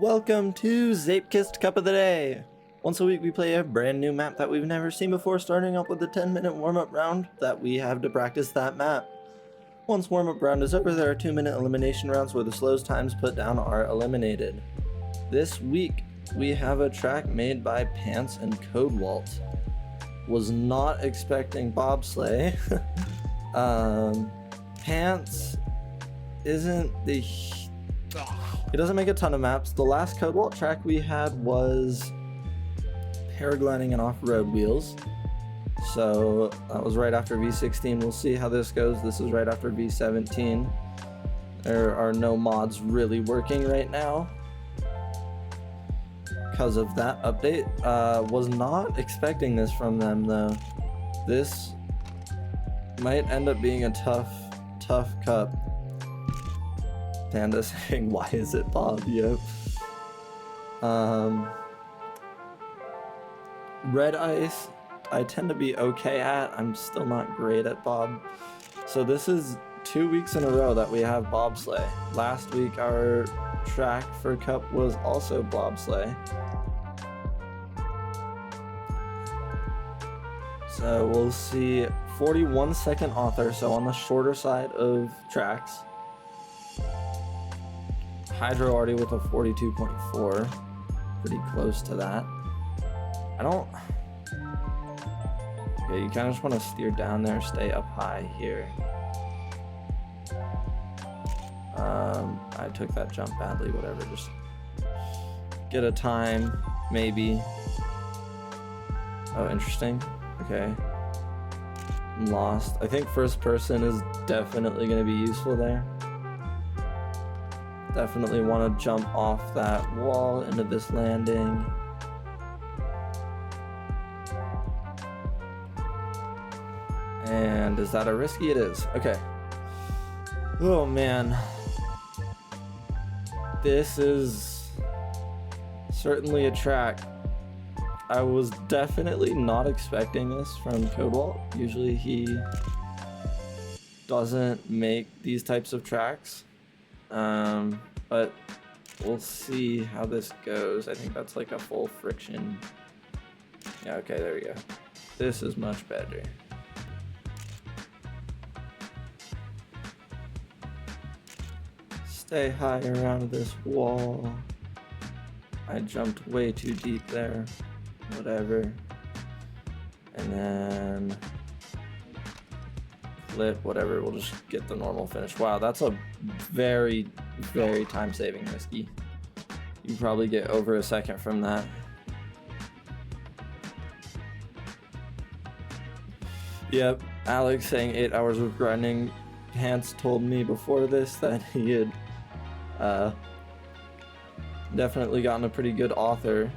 Welcome to Zapekist Cup of the Day! Once a week we play a brand new map that we've never seen before, starting up with a 10-minute warm-up round that we have to practice that map. Once warm-up round is over, there are 2-minute elimination rounds where the slowest times put down are eliminated. This week we have a track made by Pants and Codewalt. Was not expecting bobsleigh. Pants isn't the... He doesn't make a ton of maps. The last Codewalt track we had was paragliding and off-road wheels. So that was right after V16. We'll see how this goes. This is right after V17. There are no mods really working right now because of that update. Was not expecting this from them though. This might end up being a tough cup. Panda saying, why is it Bob? Yep. Red ice, I tend to be okay at. I'm still not great at Bob. So this is 2 weeks in a row that we have bobsleigh. Last week our track for cup was also bobsleigh. So we'll see 41-second author, so on the shorter side of tracks. Hydro already with a 42.4, pretty close to that. Okay, you kind of just want to steer down there, stay up high here. I took that jump badly, whatever, just get a time, maybe. Oh, interesting, okay. I'm lost. I think first person is definitely going to be useful there. Definitely want to jump off that wall into this landing. And is that a risky? It is. Okay. Oh man. This is certainly a track. I was definitely not expecting this from Codewalt. Usually he doesn't make these types of tracks. But we'll see how this goes. I think that's like a full friction. Yeah, okay, there we go. This is much better. Stay high around this wall. I jumped way too deep there. Whatever. And then clip, whatever, we'll just get the normal finish. Wow, that's a very time-saving risky. You can probably get over a second from that. Yep, Alex saying 8 hours of grinding. Pants told me before this that he had definitely gotten a pretty good author,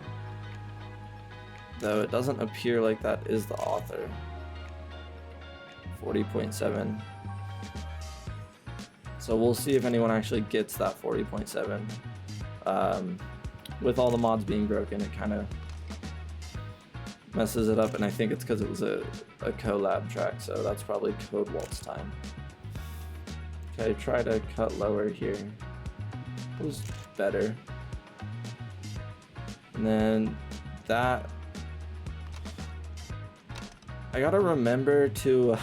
though it doesn't appear like that is the author. 40.7. So we'll see if anyone actually gets that 40.7. With all the mods being broken, it kind of messes it up, and I think it's because it was a collab track, so that's probably Codewalt's time. Okay, try to cut lower here. It was better. And then that... I gotta remember to,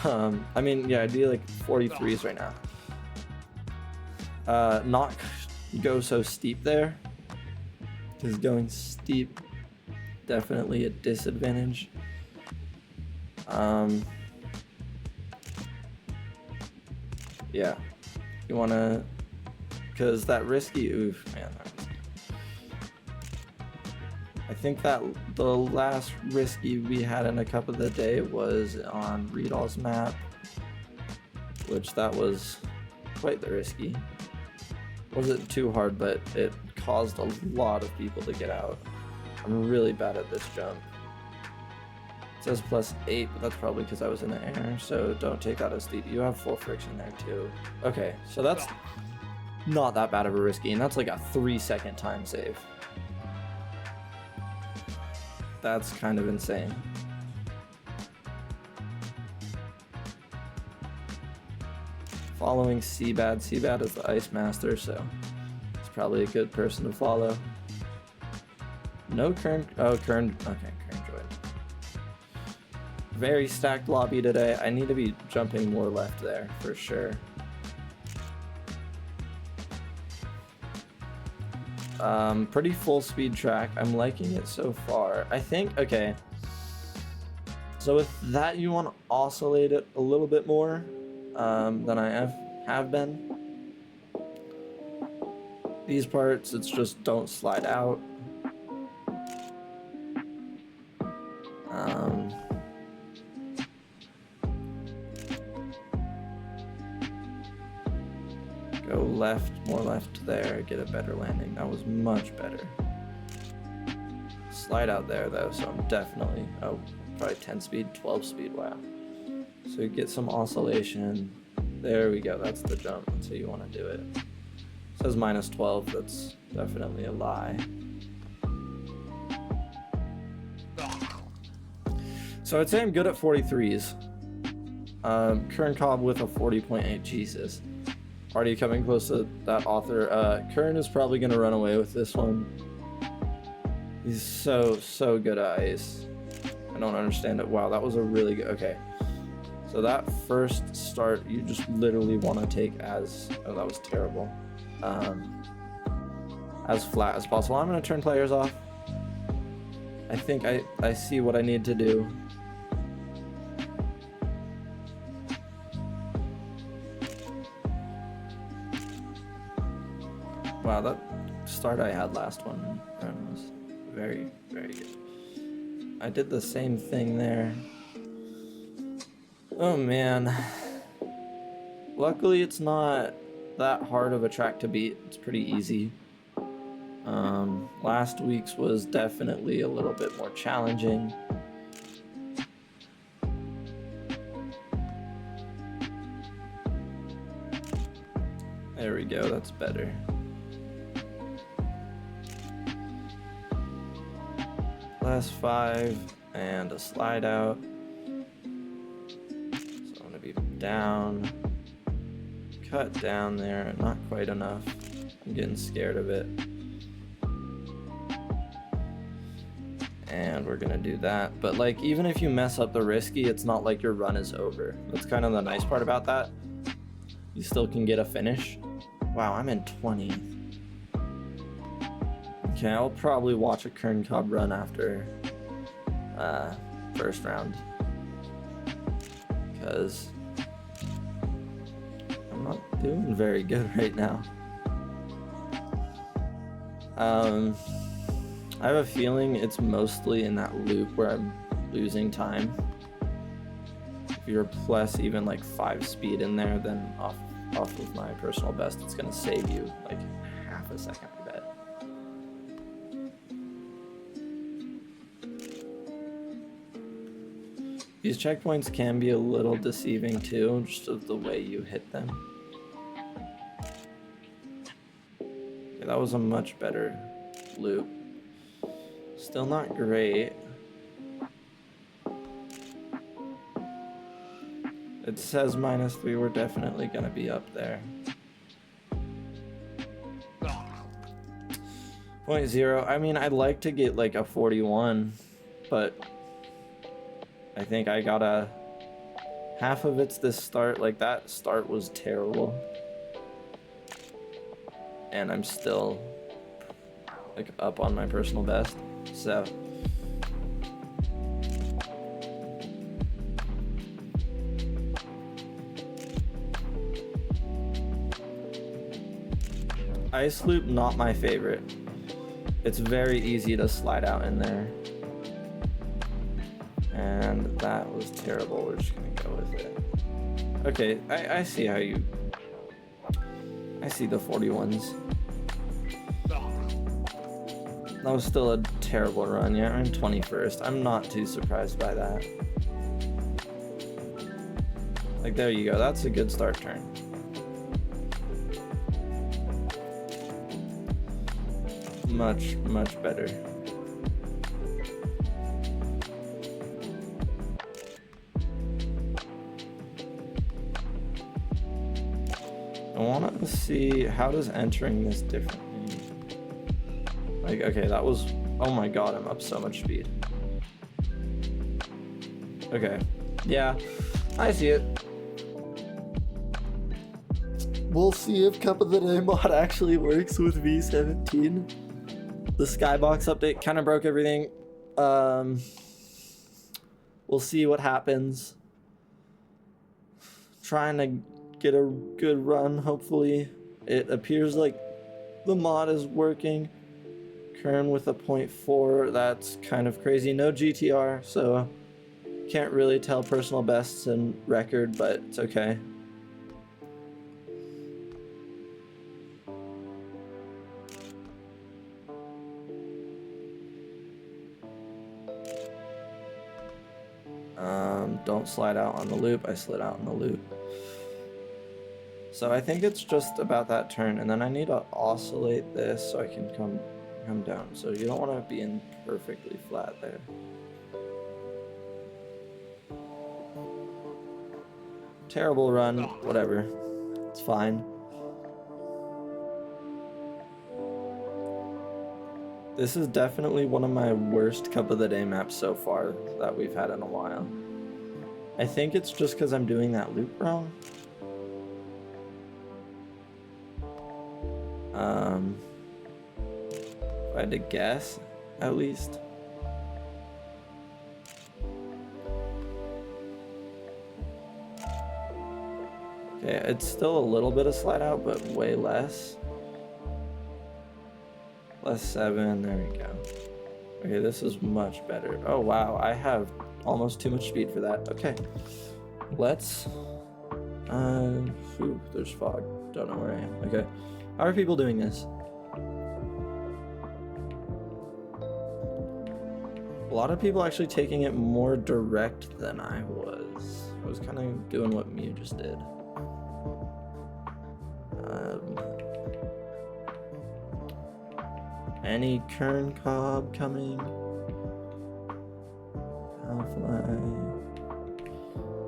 I mean, yeah, I'd be like 43s right now. Not go so steep there, because going steep, definitely a disadvantage. Yeah, you wanna, because that risky, oof, man, that risky. I think that the last risky we had in a cup of the day was on Reedall's map, which that was quite the risky. Wasn't too hard, but it caused a lot of people to get out. I'm really bad at this jump. It says +8, but that's probably because I was in the air, so don't take that as steep. You have full friction there too. Okay, so that's not that bad of a risky, and that's like a 3-second time save. That's kind of insane. Following Seabad. Seabad is the Ice Master, so it's probably a good person to follow. No Kern. Oh, Kern. Okay, Kern joined. Very stacked lobby today. I need to be jumping more left there for sure. Pretty full speed track. I'm liking it so far. I think, okay. So with that, you want to oscillate it a little bit more than I have been. These parts, it's just don't slide out. Go left, more left there, get a better landing. That was much better. Slide out there though, so I'm definitely, oh, probably 10 speed, 12 speed, wow. So you get some oscillation. There we go, that's the jump, that's how you want to do it. It says minus 12, that's definitely a lie. So I'd say I'm good at 43s. Kern Cobb with a 40.8, Jesus. Already coming close to that author. Kern is probably gonna run away with this one. He's so good at ice. I don't understand it. Wow, that was a really good, okay. So that first start, you just literally want to take as, oh, that was terrible. As flat as possible. I'm gonna turn players off. I think I see what I need to do. Wow, that start I had last one was very, very good. I did the same thing there. Oh man. Luckily it's not that hard of a track to beat. It's pretty easy. Last week's was definitely a little bit more challenging. There we go, that's better. Last 5 and a slide out. So I'm gonna be down, cut down there, not quite enough. I'm getting scared of it. And we're gonna do that. But like, even if you mess up the risky, it's not like your run is over. That's kind of the nice part about that. You still can get a finish. Wow, I'm in 20th. Okay, I'll probably watch a Kern Cobb run after first round, because I'm not doing very good right now. I have a feeling it's mostly in that loop where I'm losing time. If you're plus even like 5 speed in there, then off of my personal best, it's gonna save you like half a second, I bet. These checkpoints can be a little deceiving too, just of the way you hit them. Okay, that was a much better loop. Still not great. It says -3, we're definitely gonna be up there. 0.0, I mean, I'd like to get like a 41, but I think I got a half of it's this start. Like, that start was terrible. And I'm still like up on my personal best. So ice loop, not my favorite. It's very easy to slide out in there. And that was terrible. We're just gonna go with it. Okay, I see how you... I see the 41s. That was still a terrible run. Yeah, I'm 21st. I'm not too surprised by that. Like, there you go. That's a good start turn. Much, much better. I want to see, how does entering this differently? Like, okay, that was Oh my god, I'm up so much speed. Okay. Yeah, I see it. We'll see if Cup of the Day mod actually works with V17. The Skybox update kind of broke everything. We'll see what happens. Trying to get a good run, hopefully. It appears like the mod is working. Kern with a 0.4, that's kind of crazy. No GTR, so can't really tell personal bests and record, but it's okay. Don't slide out on the loop. I slid out on the loop. So I think it's just about that turn, and then I need to oscillate this so I can come down. So you don't want to be in perfectly flat there. Terrible run, whatever. It's fine. This is definitely one of my worst Cup of the Day maps so far that we've had in a while. I think it's just because I'm doing that loop wrong. If I had to guess, at least. Okay, it's still a little bit of slide out, but way less. +7, there we go. Okay, this is much better. Oh wow, I have almost too much speed for that. Okay, let's, there's fog. Don't know where I am. Okay, how are people doing this? A lot of people actually taking it more direct than I was. I was kind of doing what Mew just did. Any Kern Cobb coming?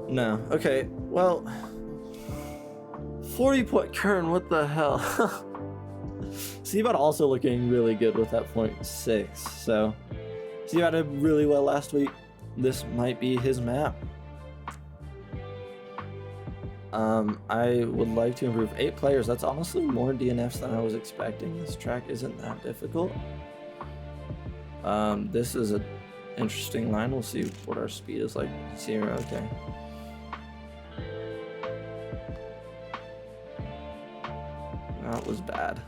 No. Okay. Well, 40-point Kern. What the hell? Seabot also looking really good with that 0.6. So Seabot did really well last week. This might be his map. I would like to improve 8 players. That's honestly more DNFs than I was expecting. This track isn't that difficult. This is an interesting line. We'll see what our speed is like. 0, okay. That was bad.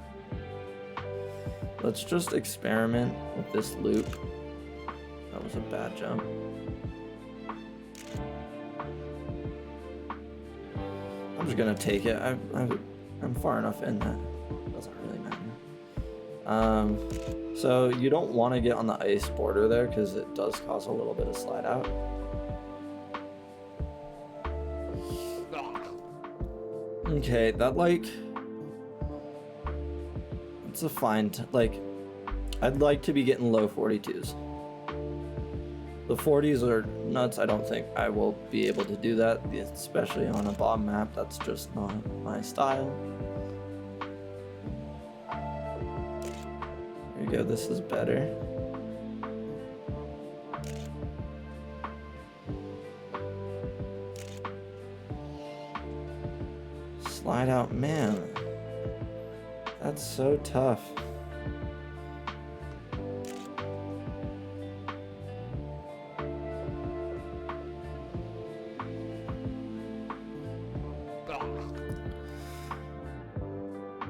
Let's just experiment with this loop. That was a bad jump. I'm just gonna take it. I'm far enough in that it doesn't really matter. So you don't want to get on the ice border there because it does cause a little bit of slide out. Okay, that it's a fine. I'd like to be getting low 42s. The 40s are nuts. I don't think I will be able to do that, especially on a bomb map. That's just not my style. There you go, this is better. Slide out, man. That's so tough.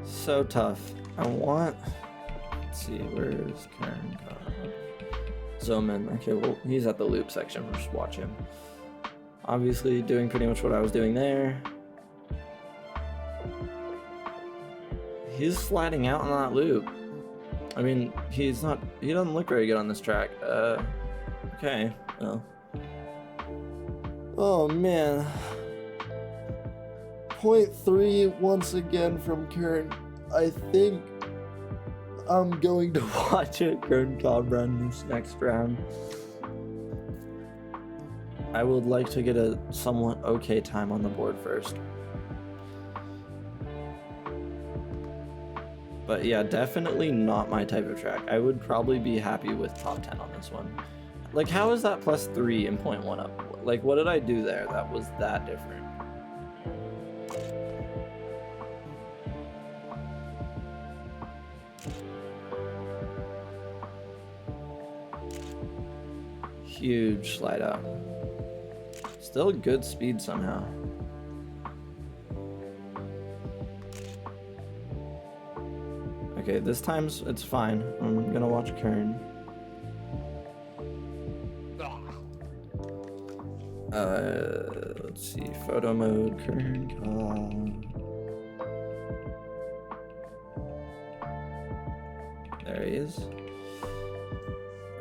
So tough. I want. Let's see, where's Karen? Zoman. Okay, well, he's at the loop section. We'll just watch him. Obviously, doing pretty much what I was doing there. He's sliding out on that loop. I mean, he doesn't look very good on this track. Okay, well. Oh, man. 0.3 once again from Kern. I think I'm going to watch a Kern Cobb run this next round. I would like to get a somewhat okay time on the board first. But yeah, definitely not my type of track. I would probably be happy with top 10 on this one. Like, how is that +3 in 0.1 up? Like, what did I do there that was that different? Huge slide out. Still good speed somehow. Okay, this time it's fine. I'm gonna watch Kern. Let's see, photo mode, Kern. There he is.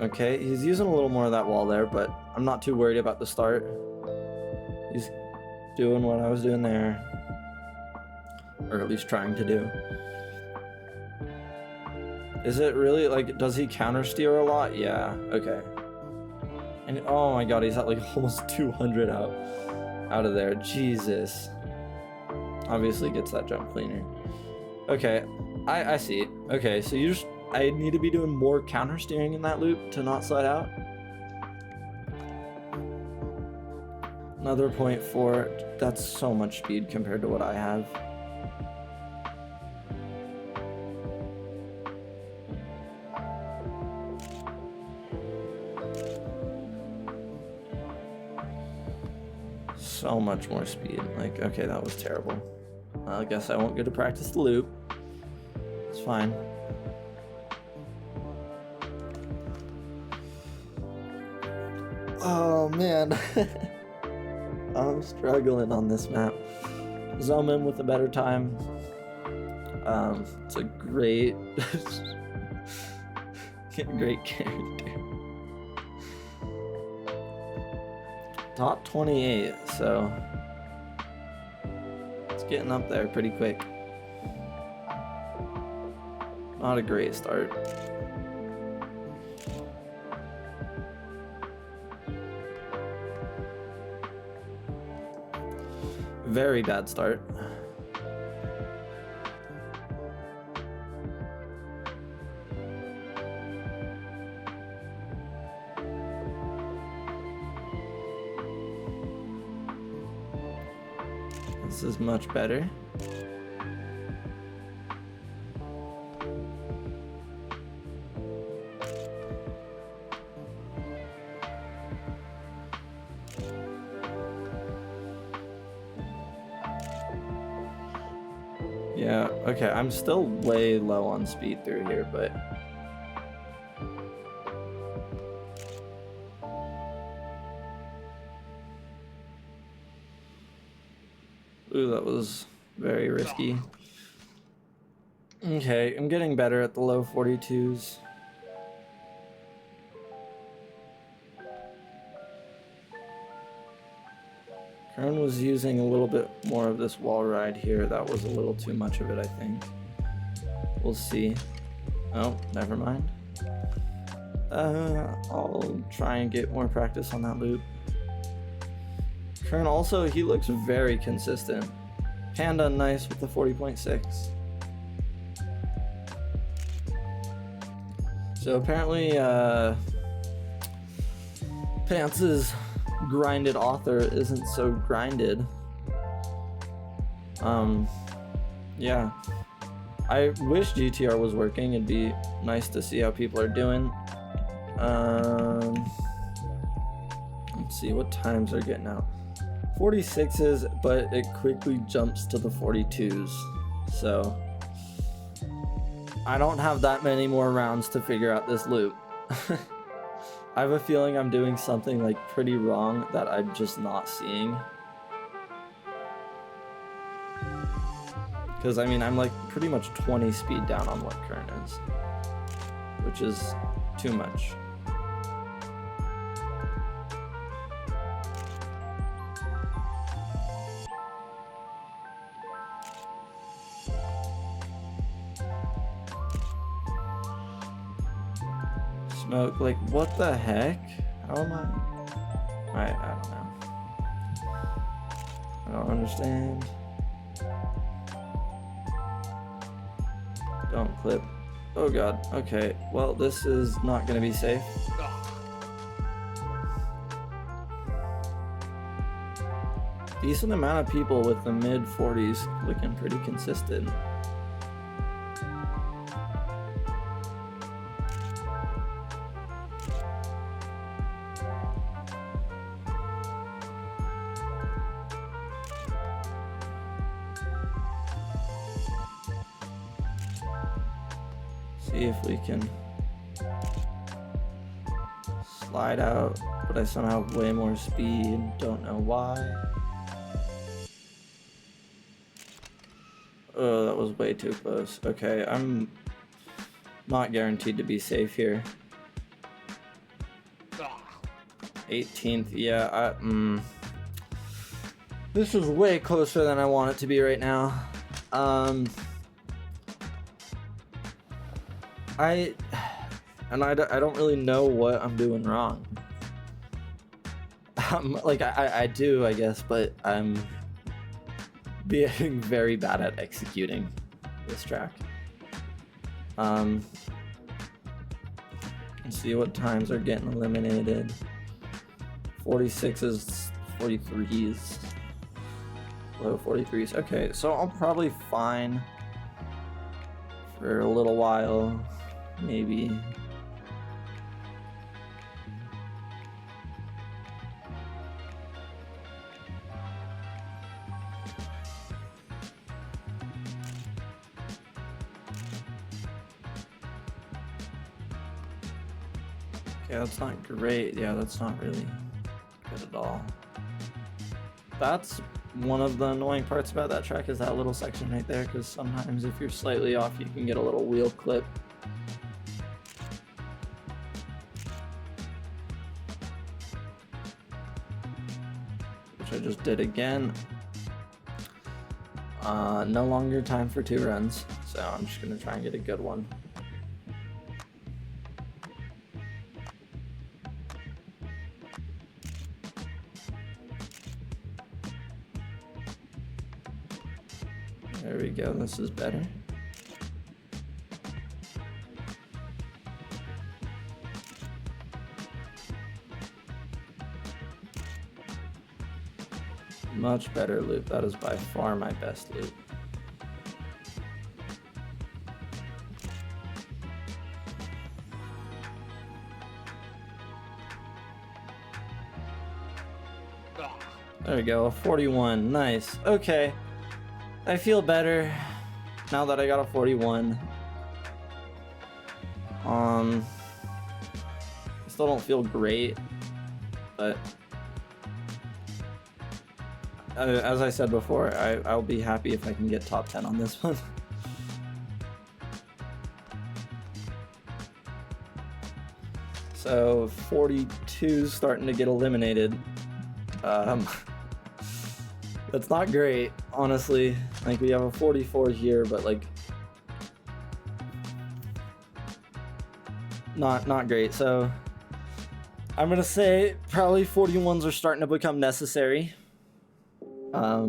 Okay, he's using a little more of that wall there, but I'm not too worried about the start. He's doing what I was doing there. Or at least trying to do. Is it really, like, does he counter steer a lot? Yeah, okay. And oh my god, he's at like almost 200 out of there. Jesus. Obviously gets that jump cleaner. Okay, I see it. Okay, so I need to be doing more counter steering in that loop to not slide out. Another 0.4. That's so much speed compared to what I have. So much more speed. Like, okay, that was terrible. I guess I won't get to practice the loop. It's fine. Oh man. I'm struggling on this map. Zoman with a better time. It's a great great character. Top 28, so it's getting up there pretty quick. Not a great start. Very bad start. This is much better. Yeah, okay, I'm still way low on speed through here, but ooh, that was very risky. Okay, I'm getting better at the low 42s. Kern was using a little bit more of this wall ride here. That was a little too much of it, I think. We'll see. Oh, never mind. I'll try and get more practice on that loop. Kern also, he looks very consistent. Panda nice with the 40.6. So apparently, Pants's grinded author isn't so grinded. Yeah. I wish GTR was working. It'd be nice to see how people are doing. Let's see what times are getting out. 46s, but it quickly jumps to the 42s. So I don't have that many more rounds to figure out this loop. I have a feeling I'm doing something like pretty wrong that I'm just not seeing. Because I mean, I'm like pretty much 20 speed down on what Kern is, which is too much. Smoke, like, what the heck? How am I don't know. I don't understand. Don't clip. Oh god. Okay. Well, this is not gonna be safe. Decent amount of people with the mid 40s looking pretty consistent. See if we can slide out, but I somehow have way more speed. Don't know why. Oh, that was way too close. Okay, I'm not guaranteed to be safe here. 18th, yeah, this is way closer than I want it to be right now. I don't really know what I'm doing wrong. Like, I do, I guess, but I'm being very bad at executing this track. Let's see what times are getting eliminated. 46s, 43s, low 43s. Okay, so I'm probably fine for a little while, maybe. Okay, that's not great. Yeah, that's not really good at all. That's one of the annoying parts about that track, is that little section right there, because sometimes if you're slightly off, you can get a little wheel clip. Which I just did again. No longer time for 2 runs, so I'm just gonna try and get a good one. There we go, this is better. Much better loop. That is by far my best loop. There we go, a 41. Nice. Okay. I feel better now that I got a 41. I still don't feel great, but as I said before, I'll be happy if I can get top 10 on this one. So 42's starting to get eliminated. That's not great, honestly. Like, we have a 44 here, but like, not great. So I'm gonna say probably 41s are starting to become necessary. I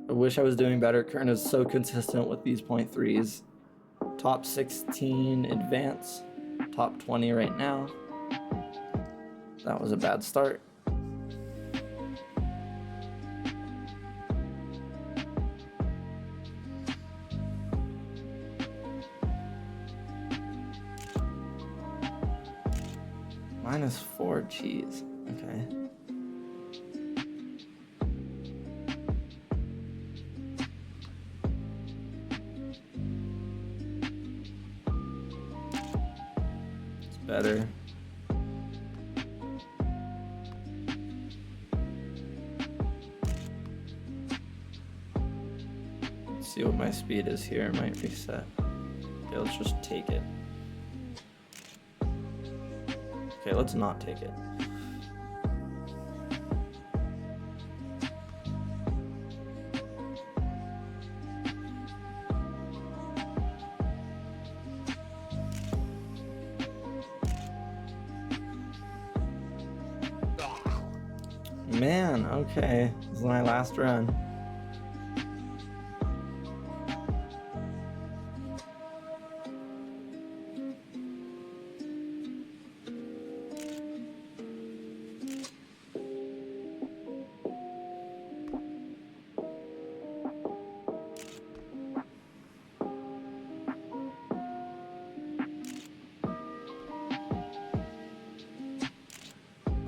wish I was doing better. Kern is so consistent with these .3s. Top 16 advance, top 20 right now. That was a bad start. -4 cheese. Okay. It's better. Let's see what my speed is here. It might reset. Okay, let's just take it. Okay, let's not take it. Man, okay. This is my last run.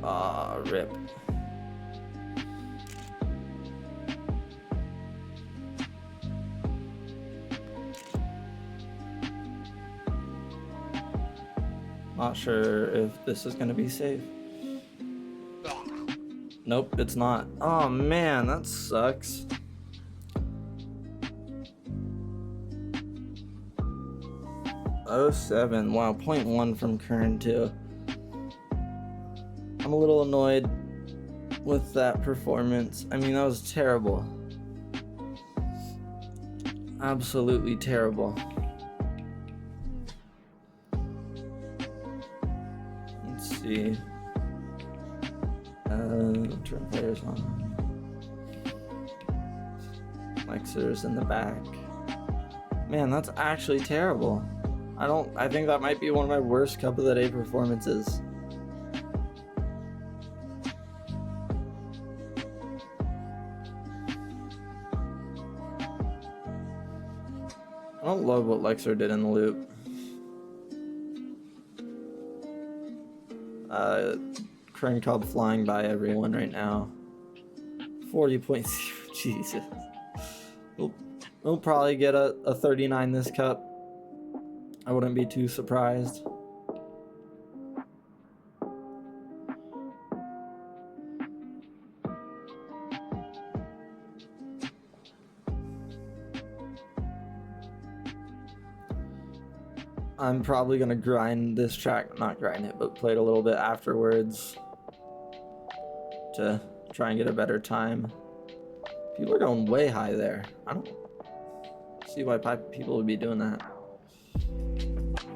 Ah, rip. Not sure if this is gonna be safe. Nope, it's not. Oh man, that sucks. Oh 07. Wow, 0.1 from Kern too. I'm a little annoyed with that performance. I mean, that was terrible. Absolutely terrible. Let's see. Turn players on. Lexer's in the back. Man, that's actually terrible. I think that might be one of my worst Cup of the Day performances. I don't love what Lexer did in the loop. Kern Cobb flying by everyone right now. 40 points. Jesus. We'll probably get a 39 this cup. I wouldn't be too surprised. I'm probably gonna grind this track, not grind it, but play it a little bit afterwards to try and get a better time. People are going way high there. I don't see why people would be doing that.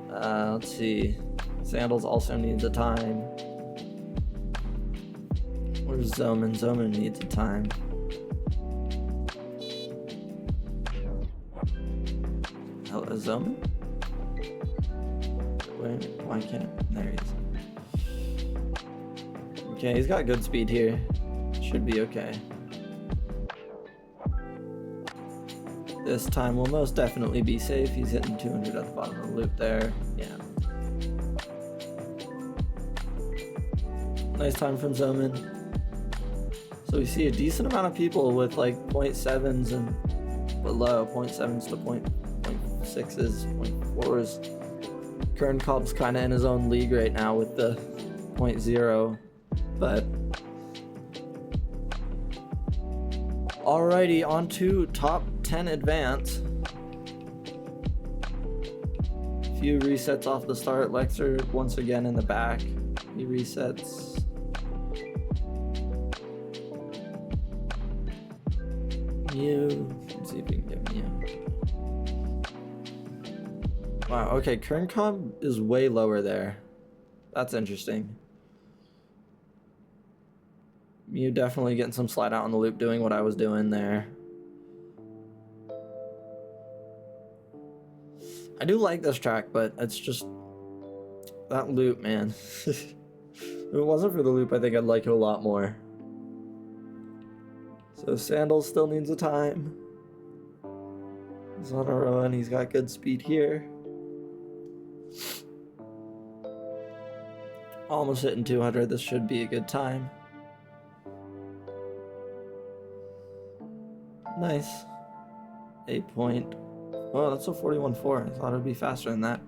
Let's see. Sandals also needs a time. Where's Zoman? Zoman needs a time. Hello, Zoman? Wait, why can't it? There he is. Okay, he's got good speed here. Should be okay. This time will most definitely be safe. He's hitting 200 at the bottom of the loop there. Yeah. Nice time from Zoman. So we see a decent amount of people with like 0.7s and below, 0.7s to 0.6s, 0.4s. Kern Cobb's kind of in his own league right now with the 0.0, but alrighty, on to top 10 advance. Few resets off the start. Lexer once again in the back. He resets. Mew. Let's see if we can get Mew. Wow, okay, Kern Cobb is way lower there. That's interesting. Mew definitely getting some slide out on the loop, doing what I was doing there. I do like this track, but it's just that loop, man. If it wasn't for the loop, I think I'd like it a lot more. So Sandals still needs a time. He's on a run, he's got good speed here. Almost hitting 200, this should be a good time. Nice. 8 point. Oh, that's a 41.4. I thought it'd be faster than that.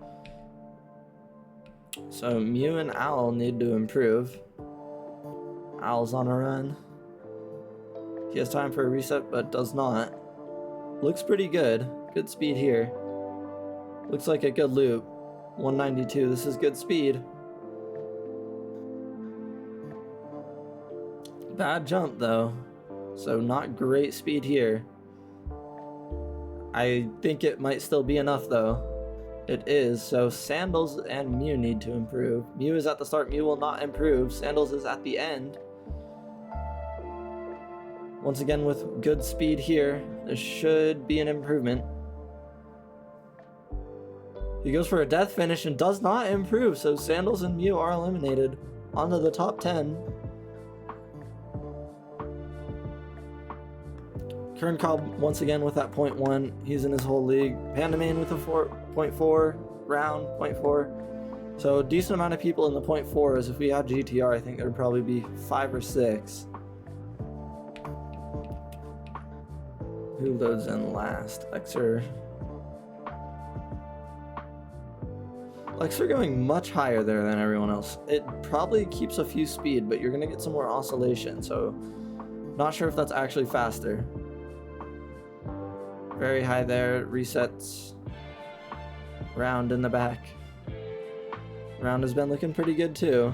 So Mew and Owl need to improve. Owl's on a run. He has time for a reset, but does not. Looks pretty good. Good speed here. Looks like a good loop. 192. This is good speed. Bad jump though. So not great speed here. I think it might still be enough though. It is. So Sandals and Mew need to improve. Mew is at the start. Mew will not improve. Sandals is at the end. Once again with good speed here. There should be an improvement. He goes for a death finish and does not improve. So Sandals and Mew are eliminated. Onto the top 10. Kern Cobb once again with that 0.1. He's in his whole league. Pandamane with a 4.4 round, 0.4. So a decent amount of people in the 0.4s. If we had GTR, I think there would probably be 5 or 6. Who loads in last? Lexer going much higher there than everyone else. It probably keeps a few speed, but you're gonna get some more oscillation, so not sure if that's actually faster. Very high there, resets. Round in the back. Round has been looking pretty good too.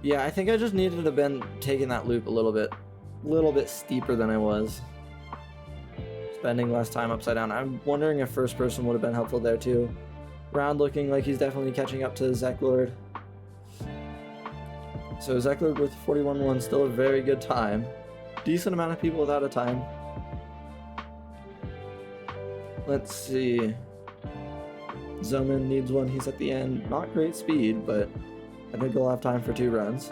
Yeah, I think I just needed to have been taking that loop a little bit steeper than I was. Spending less time upside down. I'm wondering if first person would have been helpful there too. Round looking like he's definitely catching up to Zeklord. So Zeklord with 41.1, still a very good time. Decent amount of people without a time. Let's see. Zoman needs one, he's at the end. Not great speed, but I think he'll have time for 2 runs.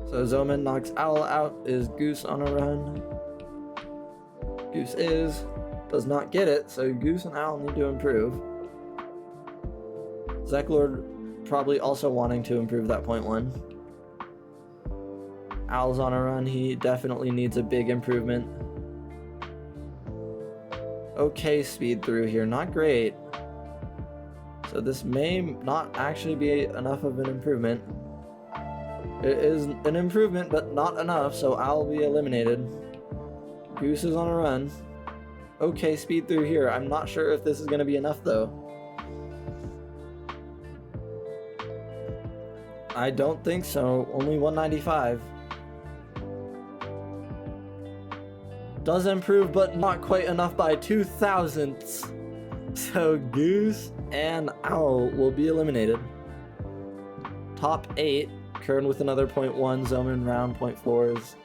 So Zoman knocks Owl out. Is Goose on a run? Goose does not get it, so Goose and Owl need to improve. Zeklord probably also wanting to improve that 0.1. Owl's on a run, he definitely needs a big improvement. Okay speed through here, not great. So this may not actually be enough of an improvement. It is an improvement, but not enough, so Owl will be eliminated. Goose is on a run. Okay speed through here, I'm not sure if this is going to be enough though. I don't think so, only 195. Does improve, but not quite enough by 2 thousandths. So Goose and Owl will be eliminated. Top 8, Kern with another 0.1, Zoman round 0.4s.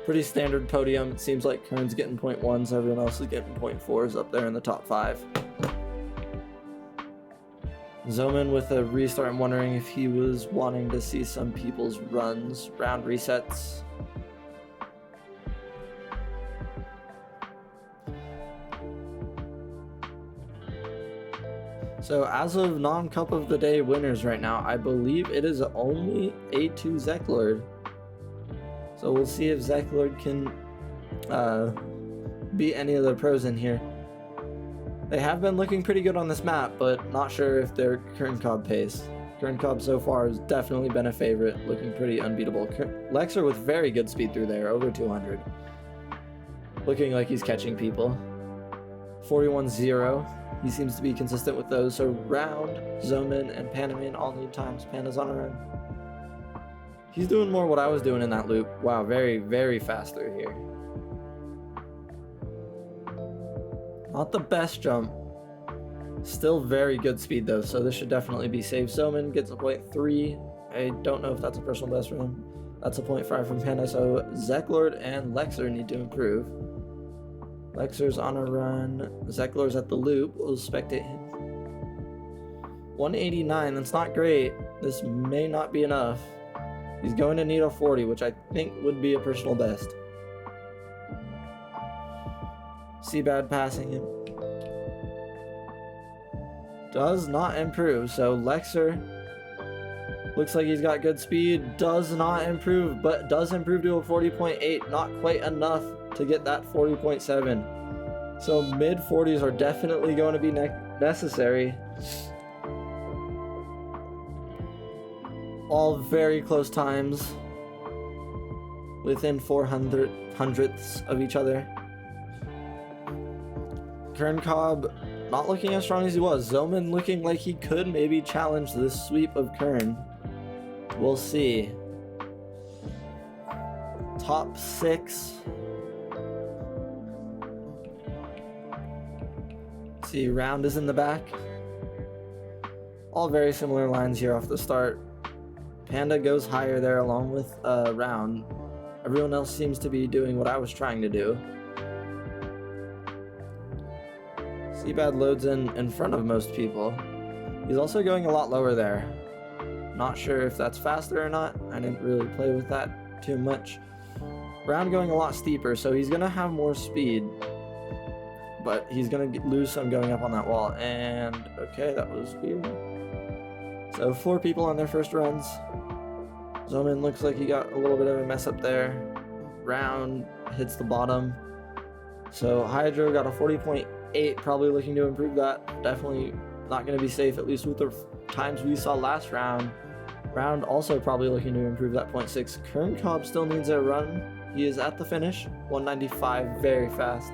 Pretty standard podium. It seems like Kern's getting 0.1s, everyone else is getting 0.4s up there in the top 5. Zoman with a restart. I'm wondering if he was wanting to see some people's runs, round resets. So as of non-Cup of the Day winners right now, I believe it is only A2 Zeklord. So we'll see if Zeklord can beat any of the pros in here. They have been looking pretty good on this map, but not sure if they're Kern Cobb pace. Kern Cobb so far has definitely been a favorite, looking pretty unbeatable. Lexer with very good speed through there, over 200. Looking like he's catching people. 41.0. He seems to be consistent with those. So Round, Zoman, and Panaman all need times. Panda's on a run. He's doing more what I was doing in that loop. Wow, very, very fast through here. Not the best jump. Still very good speed though, so this should definitely be safe. Zoman gets a 0.3. I don't know if that's a personal best for him. That's a 0.5 from Panda, so Zeklord and Lexer need to improve. Lexer's on a run. Zeklord's at the loop. We'll spectate him. 189, that's not great. This may not be enough. He's going to need a 40, which I think would be a personal best. Seabad passing him. Does not improve, so Lexer looks like he's got good speed. Does not improve, but does improve to a 40.8. Not quite enough to get that 40.7. So mid 40s are definitely going to be necessary. All very close times, within 400ths of each other. Kern Cobb not looking as strong as he was. Zoman looking like he could maybe challenge this sweep of Kern. We'll see. Top 6. See, Round is in the back. All very similar lines here off the start. Panda goes higher there along with Round. Everyone else seems to be doing what I was trying to do. Seabad loads in front of most people. He's also going a lot lower there. Not sure if that's faster or not. I didn't really play with that too much. Round going a lot steeper, so he's gonna have more speed, but he's gonna lose some going up on that wall. And okay, that was weird. So 4 people on their first runs. Zomin looks like he got a little bit of a mess up there. Round hits the bottom. So Hydro got a 40.8, probably looking to improve that. Definitely not going to be safe, at least with the times we saw last round. Round also probably looking to improve that 0.6. Kern Cobb still needs a run. He is at the finish, 195, very fast.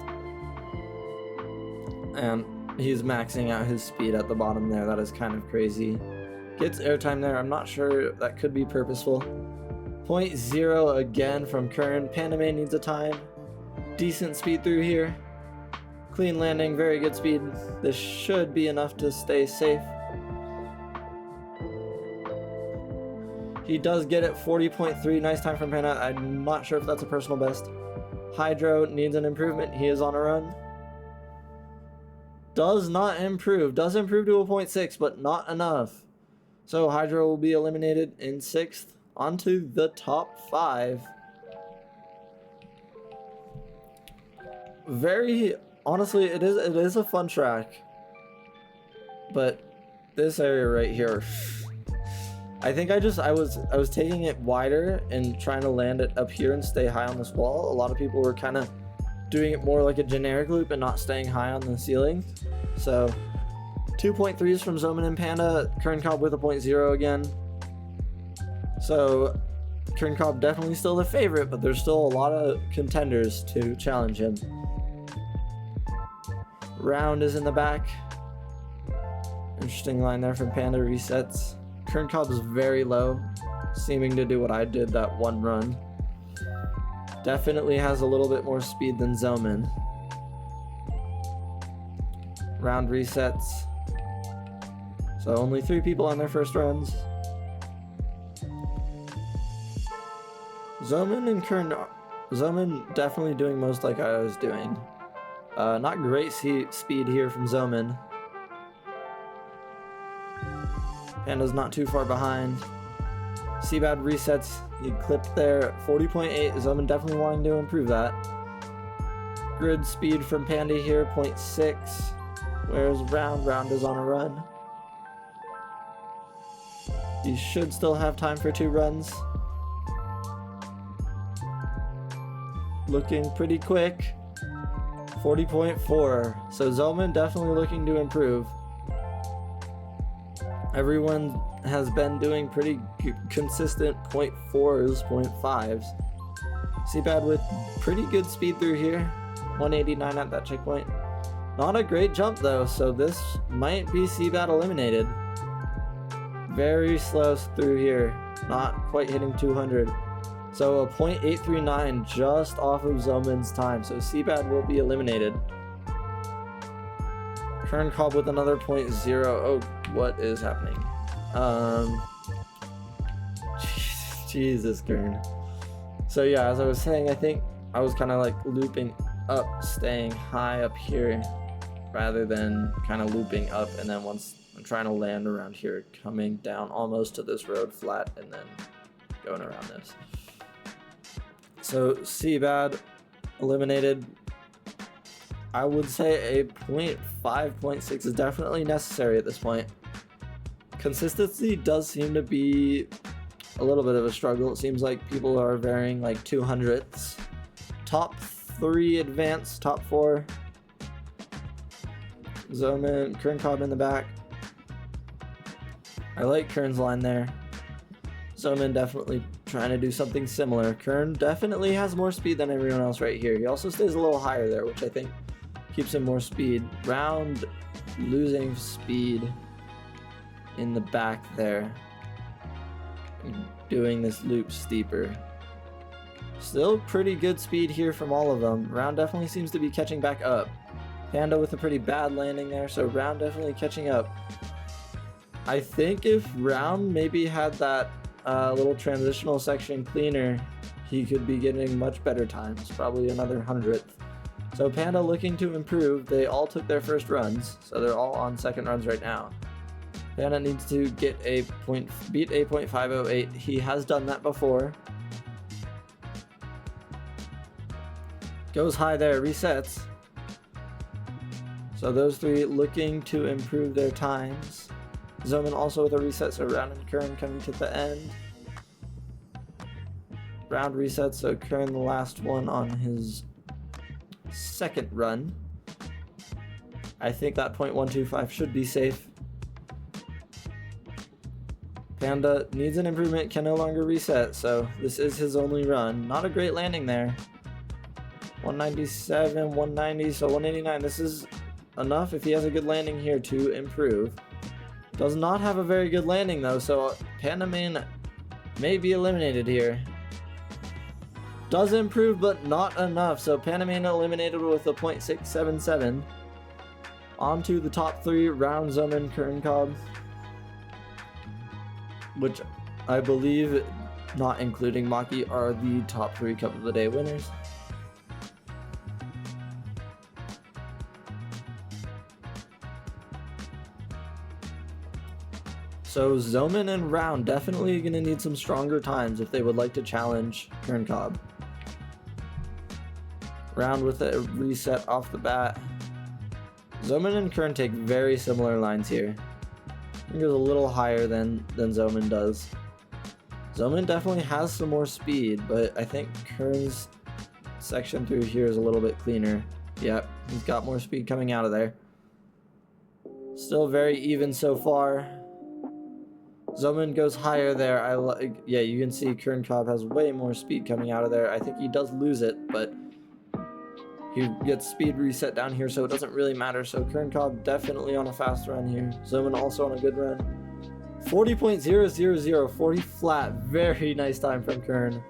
And he's maxing out his speed at the bottom there. That is kind of crazy. Gets airtime there. I'm not sure, that could be purposeful. 0.0 again from Kern. Pandamay needs a time. Decent speed through here. Clean landing, very good speed. This should be enough to stay safe. He does get it, 40.3. Nice time from Panda. I'm not sure if that's a personal best. Hydro needs an improvement. He is on a run. Does not improve. Does improve to a 0.6, but not enough. So Hydro will be eliminated in 6th. Onto the top 5. Very honestly, it is a fun track, but this area right here, I think I was taking it wider and trying to land it up here and stay high on this wall. A lot of people were kind of doing it more like a generic loop and not staying high on the ceiling. So 2.3s from Zomin and Panda. Kern Cobb with a 0.0 again. So Kern Cobb definitely still the favorite, but there's still a lot of contenders to challenge him. Round is in the back. Interesting line there from Panda. Resets. Kern Cobb is very low, seeming to do what I did that one run. Definitely has a little bit more speed than Zomin. Round resets. So only 3 people on their first runs. Zomin and Kern. Zomin definitely doing most like I was doing. Not great speed here from Zomin. Panda's not too far behind. Seabad resets. He clipped there, 40.8. Zomin definitely wanting to improve that. Grid speed from Panda here, 0.6. Whereas Round is on a run. He should still have time for 2 runs. Looking pretty quick. 40.4. So Zomin definitely looking to improve. Everyone has been doing pretty consistent 0.4s, 0.5s. Seabad with pretty good speed through here. 189 at that checkpoint. Not a great jump though, so this might be Seabad eliminated. Very slow through here. Not quite hitting 200. So a 0.839 just off of Zomin's time. So Seabad will be eliminated. Kern Cobb with another 0.0. Oh, what is happening? Jesus, Kern. So yeah, as I was saying, I think I was kind of like looping up, staying high up here, rather than kind of looping up, and then once I'm trying to land around here, coming down almost to this road flat, and then going around this. So Seabad eliminated. I would say a 0.5, 0.6 is definitely necessary at this point. Consistency does seem to be a little bit of a struggle. It seems like people are varying like 200ths. Top 3 advanced, top 4. Zomin, Kern Cobb in the back. I like Kern's line there. Zomin definitely trying to do something similar. Kern definitely has more speed than everyone else right here. He also stays a little higher there, which I think keeps him more speed. Round losing speed in the back there. Doing this loop steeper. Still pretty good speed here from all of them. Round definitely seems to be catching back up. Panda with a pretty bad landing there, so Round definitely catching up. I think if Round maybe had that little transitional section cleaner, he could be getting much better times, probably another 100th. So Panda looking to improve. They all took their first runs, so they're all on second runs right now. Panda needs to get beat a 0.508. He has done that before. Goes high there, resets. So those three looking to improve their times. Zomin also with a reset, so Round and Kern coming to the end. Round reset, so Kern the last one on his second run. I think that .125 should be safe. Panda needs an improvement, can no longer reset, so this is his only run. Not a great landing there. 197, 190, so 189. This is enough if he has a good landing here to improve. Does not have a very good landing though, so Pandamane may be eliminated here. Does improve, but not enough, so Pandamane eliminated with a .677. On to the top three, Round, Zomin, Kerncobb, which I believe, not including Maki, are the top three Cup of the Day winners. So Zomin and Round definitely going to need some stronger times if they would like to challenge Kerncobb. Round with a reset off the bat. Zomin and Kern take very similar lines here. I think it goes a little higher than Zomin does. Zomin definitely has some more speed, but I think Kern's section through here is a little bit cleaner. Yep, he's got more speed coming out of there. Still very even so far. Zomin goes higher there. Yeah, you can see Kerncobb has way more speed coming out of there. I think he does lose it, but he gets speed reset down here, so it doesn't really matter. So Kerncobb definitely on a fast run here. Zomin also on a good run. 40.000, 40 flat. Very nice time from Kern.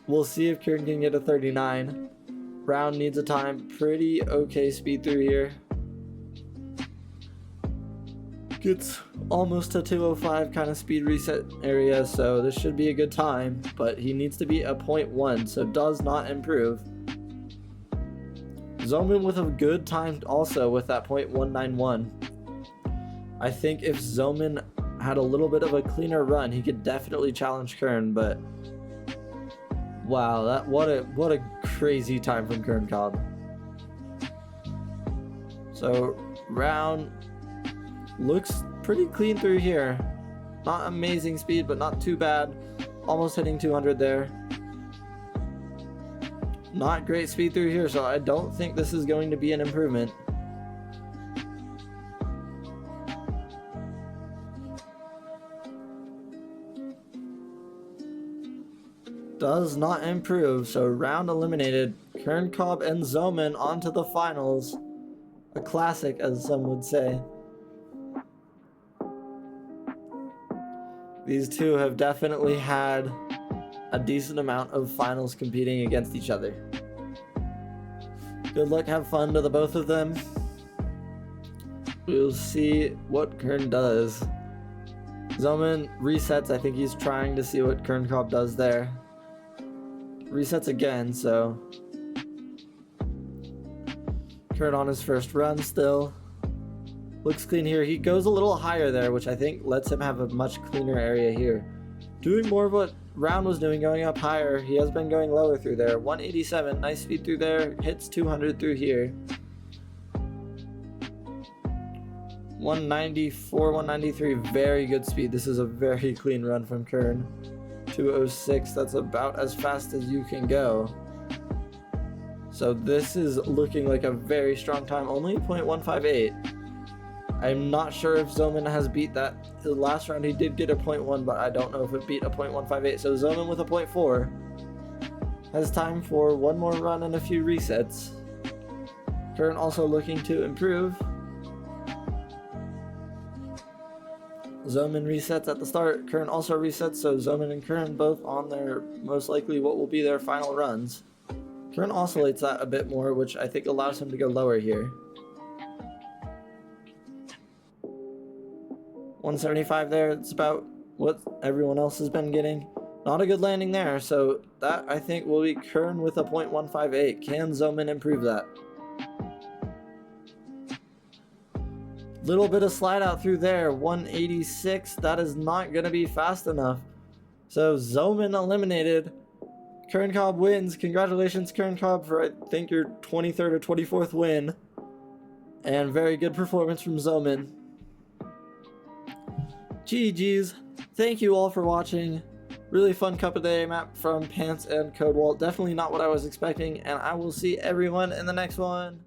We'll see if Kern can get a 39. Round needs a time. Pretty okay speed through here. Gets almost to 205 kind of speed reset area, so this should be a good time, but he needs to be a .1, so does not improve. Zomin with a good time also with that .191. I think if Zomin had a little bit of a cleaner run, he could definitely challenge Kern, but wow, what a crazy time from Kerncobb. So Round looks pretty clean through here. Not amazing speed, but not too bad. Almost hitting 200 there. Not great speed through here, so I don't think this is going to be an improvement. Does not improve, so Round eliminated. Kerncobb and Zomin onto the finals. A classic, as some would say. These two have definitely had a decent amount of finals competing against each other. Good luck, have fun to the both of them. We'll see what Kern does. Zomin resets, I think he's trying to see what Kerncobb does there. Resets again, so Kern on his first run still. Looks clean here. He goes a little higher there, which I think lets him have a much cleaner area here. Doing more of what Round was doing, going up higher. He has been going lower through there. 187, nice speed through there. Hits 200 through here. 194, 193, very good speed. This is a very clean run from Kern. 206, that's about as fast as you can go. So this is looking like a very strong time. Only .158. I'm not sure if Zomin has beat that. The last round he did get a .1, but I don't know if it beat a .158. So Zomin with a .4 has time for one more run and a few resets. Kern also looking to improve. Zomin resets at the start. Kern also resets, so Zomin and Kern both on their most likely what will be their final runs. Kern oscillates that a bit more, which I think allows him to go lower here. 175 there, it's about what everyone else has been getting. Not a good landing there, so that I think will be Kern with a .158. Can Zomin improve that? Little bit of slide out through there, 186. That is not going to be fast enough. So Zoman eliminated. Kern Cobb wins. Congratulations, Kern Cobb, for I think your 23rd or 24th win. And very good performance from Zoman. GG's. Thank you all for watching. Really fun Cup of the Day map from Pants and Codewalt. Definitely not what I was expecting, and I will see everyone in the next one.